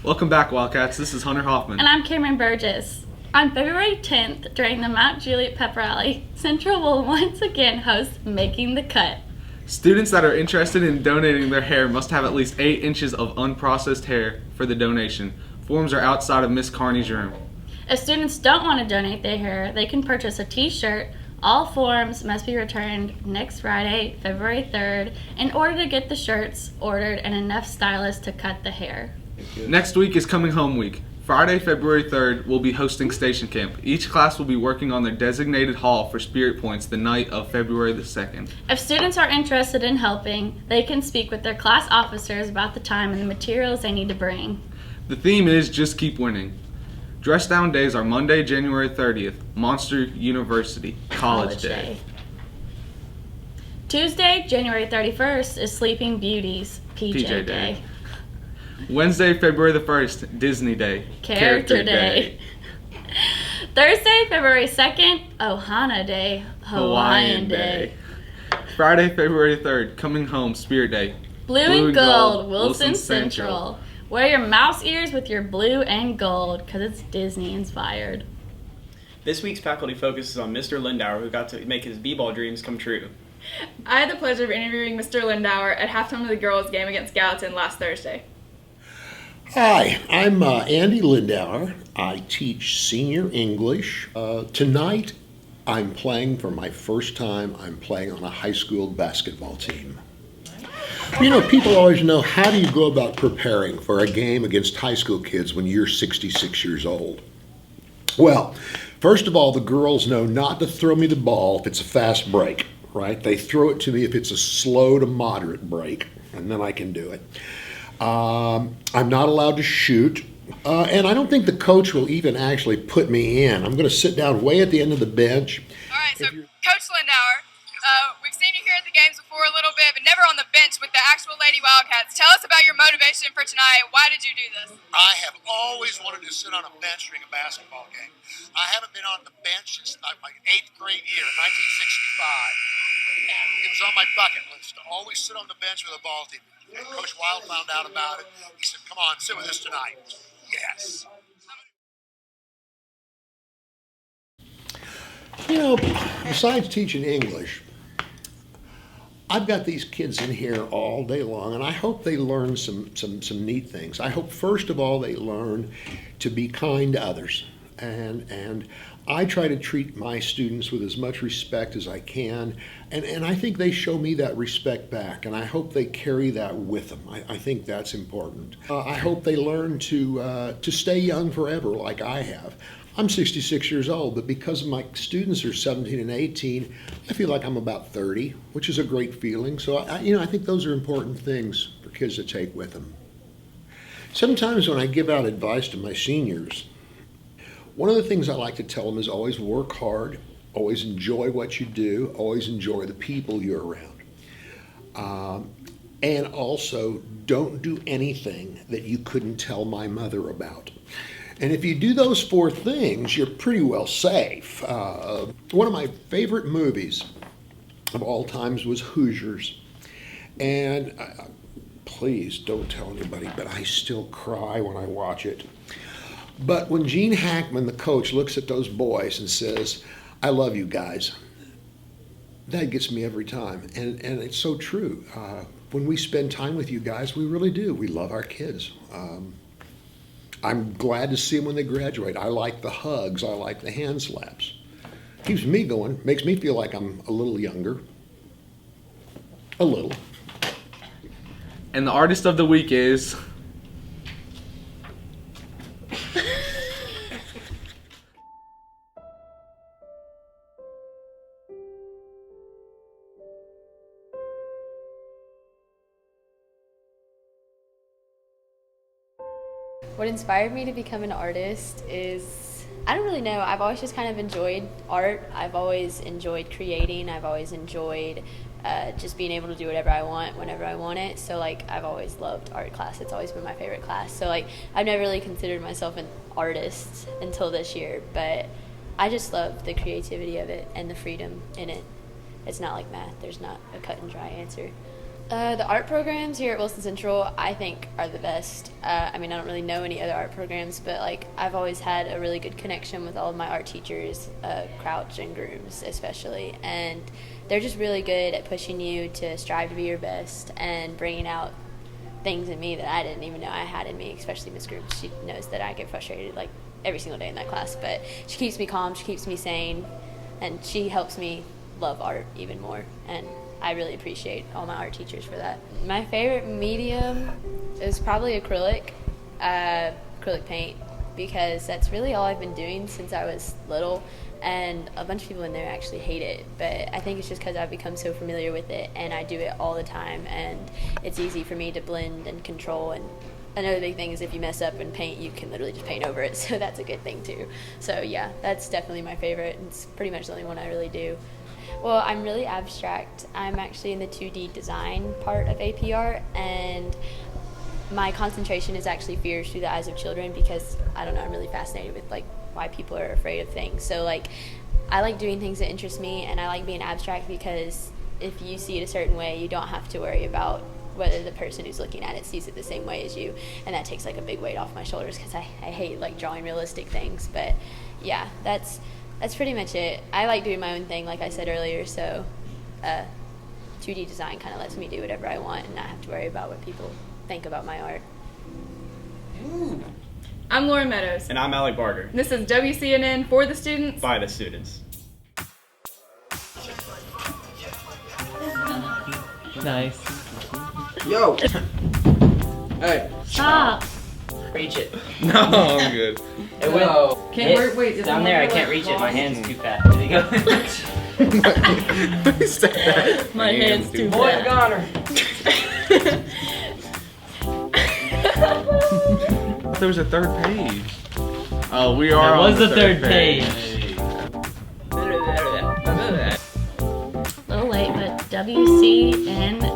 Welcome back, Wildcats. This is Hunter Hoffman. And I'm Cameron Burgess. On February 10th, during the Mount Juliet Pep Rally, Central will once again host Making the Cut. Students that are interested in donating their hair must have at least 8 inches of unprocessed hair for the donation. Forms are outside of Miss Carney's room. If students don't want to donate their hair, they can purchase a t-shirt. All forms must be returned next Friday, February 3rd, in order to get the shirts ordered and enough stylists to cut the hair. Next week is Coming Home Week. Friday, February 3rd, we'll be hosting Station Camp. Each class will be working on their designated hall for Spirit Points the night of February the 2nd. If students are interested in helping, they can speak with their class officers about the time and the materials they need to bring. The theme is Just Keep Winning. Dress down days are Monday, January 30th, Monster University, College Day. Tuesday, January 31st is Sleeping Beauties, PJ Day. Wednesday, February the 1st, Disney Day, Character Day. Thursday, February 2nd, Ohana Day, Hawaiian Day. Friday, February 3rd, Coming Home, Spirit Day. Blue and Gold, Wilson Central. Wear your mouse ears with your blue and gold, because it's Disney inspired. This week's faculty focuses on Mr. Lindauer, who got to make his b-ball dreams come true. I had the pleasure of interviewing Mr. Lindauer at halftime of the girls' game against Gallatin last Thursday. Hi, I'm Andy Lindauer. I teach senior English. Tonight, I'm playing for my first time. I'm playing on a high school basketball team. You know, people always know, how do you go about preparing for a game against high school kids when you're 66 years old? Well, first of all, the girls know not to throw me the ball if it's a fast break, right? They throw it to me if it's a slow to moderate break, and then I can do it. I'm not allowed to shoot, and I don't think the coach will even actually put me in. I'm going to sit down way at the end of the bench. All right, so Coach Lindauer, we've seen you here at the games before a little bit, but never on the bench with the actual Lady Wildcats. Tell us about your motivation for tonight. Why did you do this? I have always wanted to sit on a bench during a basketball game. I haven't been on the bench since my 8th grade year, 1965. And it was on my bucket list to always sit on the bench with a ball team. And Coach Wild found out about it. He said, "Come on, sit with us tonight." Yes. You know, besides teaching English, I've got these kids in here all day long, and I hope they learn some neat things. I hope, first of all, they learn to be kind to others. And I try to treat my students with as much respect as I can, and I think they show me that respect back, and I hope they carry that with them. I think that's important. I hope they learn to stay young forever like I have. I'm 66 years old, but because my students are 17 and 18, I feel like I'm about 30, which is a great feeling. So I think those are important things for kids to take with them. Sometimes when I give out advice to my seniors, one of the things I like to tell them is always work hard, always enjoy what you do, always enjoy the people you're around. And also, don't do anything that you couldn't tell my mother about. And if you do those 4 things, you're pretty well safe. One of my favorite movies of all times was Hoosiers. And please don't tell anybody, but I still cry when I watch it. But when Gene Hackman, the coach, looks at those boys and says, "I love you guys," that gets me every time. And it's so true. When we spend time with you guys, we really do. We love our kids. I'm glad to see them when they graduate. I like the hugs. I like the hand slaps. Keeps me going. Makes me feel like I'm a little younger. A little. And the artist of the week is... What inspired me to become an artist is, I don't really know, I've always just kind of enjoyed art. I've always enjoyed creating. I've always enjoyed just being able to do whatever I want whenever I want it. So I've always loved art class. It's always been my favorite class. So I've never really considered myself an artist until this year, but I just love the creativity of it and the freedom in it. It's not like math. There's not a cut and dry answer. The art programs here at Wilson Central, I think, are the best. I mean, I don't really know any other art programs, but like I've always had a really good connection with all of my art teachers, Crouch and Grooms especially, and they're just really good at pushing you to strive to be your best and bringing out things in me that I didn't even know I had in me, especially Miss Grooms. She knows that I get frustrated like every single day in that class, but she keeps me calm, she keeps me sane, and she helps me love art even more, and I really appreciate all my art teachers for that. My favorite medium is probably acrylic paint, because that's really all I've been doing since I was little, and a bunch of people in there actually hate it, but I think it's just because I've become so familiar with it and I do it all the time, and it's easy for me to blend and control. And another big thing is if you mess up in paint, you can literally just paint over it, so that's a good thing too. So yeah, that's definitely my favorite. It's pretty much the only one I really do. Well, I'm really abstract. I'm actually in the 2D design part of AP Art, and my concentration is actually fears through the eyes of children, because I don't know, I'm really fascinated with like why people are afraid of things. So like I like doing things that interest me, and I like being abstract because if you see it a certain way, you don't have to worry about whether the person who's looking at it sees it the same way as you, and that takes like a big weight off my shoulders, because I hate like drawing realistic things. But yeah, that's pretty much it. I like doing my own thing, like I said earlier, so 2D design kind of lets me do whatever I want and not have to worry about what people think about my art. I'm Lauren Meadows. And I'm Alec Barger. This is WCNN for the students. By the students. Nice. Yo! Hey, Stop. reach it. No, I'm good. It will. Can't wait. It's Down there, I can't reach it. My hand's too fat. There you go. My hand's too Boy, fat. goner. There was a third page. Oh, we are That on was the third page. A little late, but WCNN